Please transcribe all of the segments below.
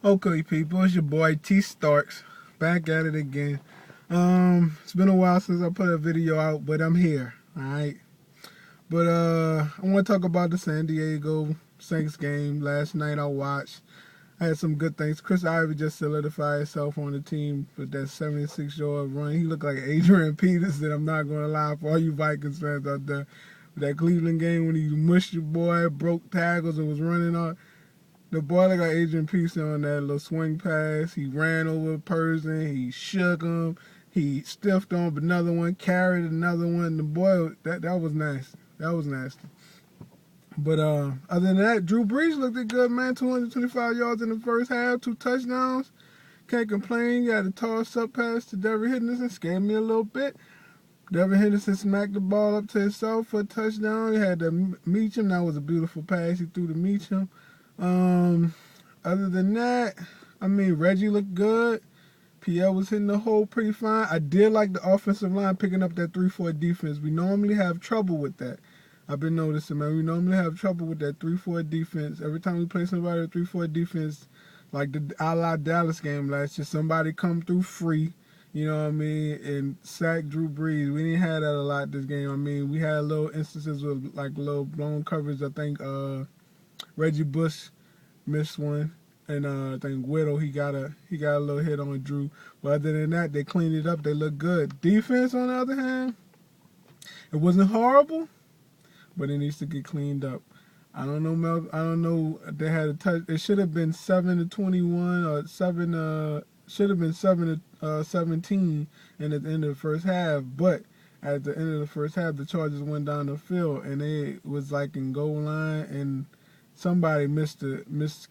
Okay, people, it's your boy T Starks, back at it again. It's been a while since I put a video out, but I'm here, alright? But I want to talk about the San Diego Saints game. Last night I watched. I had some good things. Chris Ivey just solidified himself on the team with that 76-yard run. He looked like Adrian Peterson, I'm not going to lie, for all you Vikings fans out there. That Cleveland game when he mushed your boy, broke tackles, and was running on. The boy that got Adrian Peterson on that little swing pass, he ran over a person, he shook him, he stiffed on another one, carried another one. The boy, that was nasty. That was nasty. But other than that, Drew Brees looked good, man. 225 yards in the first half, 2 touchdowns. Can't complain. You had a toss-up pass to Devin Henderson, scared me a little bit. Devin Henderson smacked the ball up to himself for a touchdown. He had to Meacham. That was a beautiful pass he threw to Meacham. Other than that, I mean, Reggie looked good. Pierre was hitting the hole pretty fine. I did like the offensive line picking up that 3-4 defense. We normally have trouble with that. I've been noticing, man. We normally have trouble with that 3-4 defense. Every time we play somebody with 3-4 defense, like the a la Dallas game last year, somebody come through free, you know what I mean, and sack Drew Brees. We didn't have that a lot this game. I mean, we had little instances with like little blown coverage. I think Reggie Bush missed one, and I think Widow he got a little hit on Drew. But other than that, they cleaned it up. They look good. Defense, on the other hand, it wasn't horrible, but it needs to get cleaned up. I don't know, Mel. I don't know. They had a touch. It should have been 7-21 or 7. Should have been 7-17 in the end of the first half. But at the end of the first half, the Chargers went down the field, and they was like in goal line, and somebody missed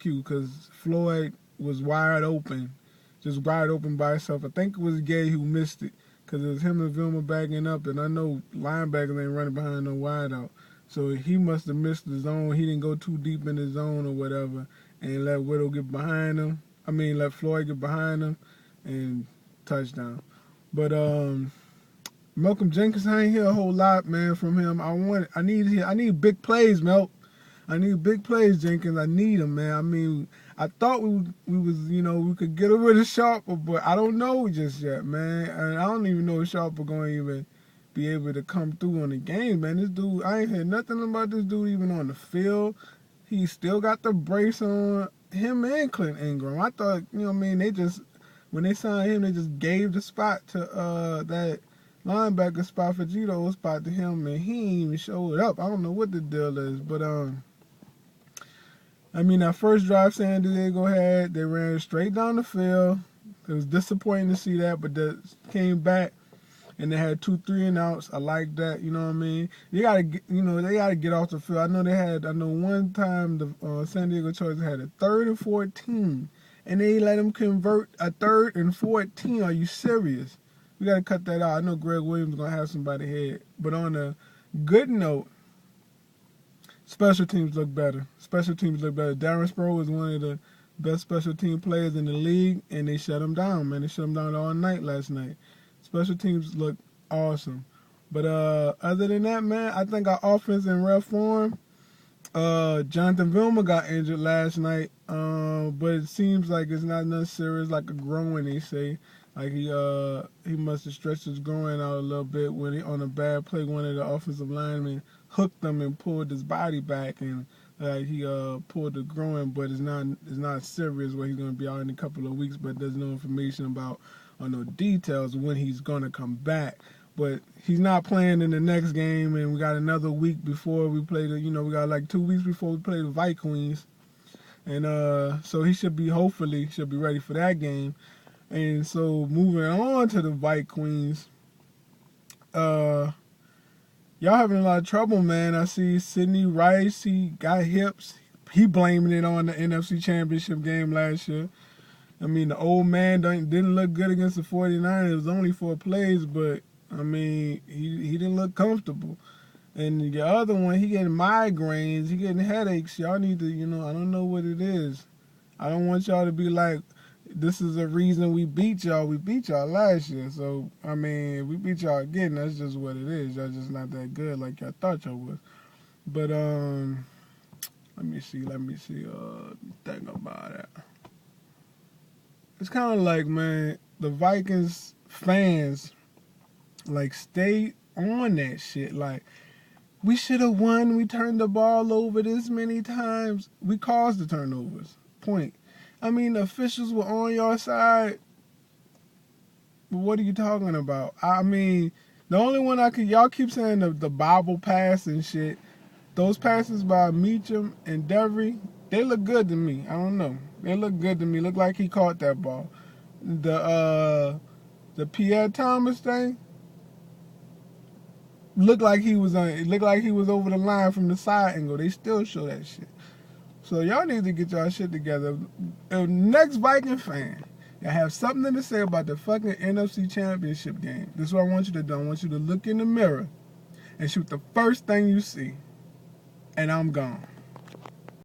cue because Floyd was wide open, just wide open by himself. I think it was Gay who missed it because it was him and Vilma backing up, and I know linebackers ain't running behind no wideout. So he must have missed the zone. He didn't go too deep in the zone or whatever, and let Widow get behind him. I mean, let Floyd get behind him, and touchdown. But Malcolm Jenkins, I ain't hear a whole lot, man, from him. I need big plays, Mel. I need big plays, Jenkins. I need them, man. I mean, I thought we could get rid of Sharper, but I don't know just yet, man. And I don't even know if Sharper going to even be able to come through on the game, man. This dude, I ain't heard nothing about this dude even on the field. He still got the brace on him and Clint Ingram. I thought, you know what I mean, when they signed him, they just gave the spot to that linebacker spot for Gito spot to him, and he ain't even showed up. I don't know what the deal is, but I mean, that first drive San Diego had, they ran straight down the field. It was disappointing to see that, but they came back and they had 2 3-and-outs. I like that, you know what I mean? They gotta get off the field. I know one time the San Diego Chargers had a 3rd and 14, and they let them convert a 3rd and 14. Are you serious? We gotta cut that out. I know Greg Williams is gonna have somebody head, but on a good note, special teams look better. Darren Sproles is one of the best special team players in the league, and they shut him down, man. They shut him down all night last night. Special teams look awesome. But other than that, man, I think our offense in rare form. Jonathan Vilma got injured last night, but it seems like it's not nothing serious, like a groin, they say. Like he must have stretched his groin out a little bit when he on a bad play. One of the offensive linemen hooked him and pulled his body back, and he pulled the groin, but it's not serious where he's gonna be out in a couple of weeks. But there's no information about or no details when he's gonna come back. But he's not playing in the next game, and we got another week before we play we got like 2 weeks before we play the Vikings, and so he hopefully should be ready for that game. And so moving on to the Vikings, y'all having a lot of trouble, man. I see Sidney Rice, he got hips. He blaming it on the NFC Championship game last year. I mean, the old man didn't look good against the 49ers. It was only 4 plays, but, I mean, he didn't look comfortable. And the other one, he getting migraines. He getting headaches. Y'all need to, I don't know what it is. I don't want y'all to be like, this is the reason we beat y'all. We beat y'all last year. So, I mean, we beat y'all again. That's just what it is. Y'all just not that good like y'all thought y'all was. But, let me see. Think about it. it's kind of like, man, the Vikings fans, like, stay on that shit. Like, we should have won. We turned the ball over this many times. We caused the turnovers. Point. I mean, the officials were on your side. But what are you talking about? I mean, the only one y'all keep saying the Bible pass and shit. Those passes by Meacham and Devery, they look good to me. I don't know. They look good to me. Look like he caught that ball. The Pierre Thomas thing looked like he was over the line from the side angle. They still show that shit. So y'all need to get y'all shit together. The next Viking fan, y'all have something to say about the fucking NFC Championship game. This is what I want you to do. I want you to look in the mirror and shoot the first thing you see. And I'm gone.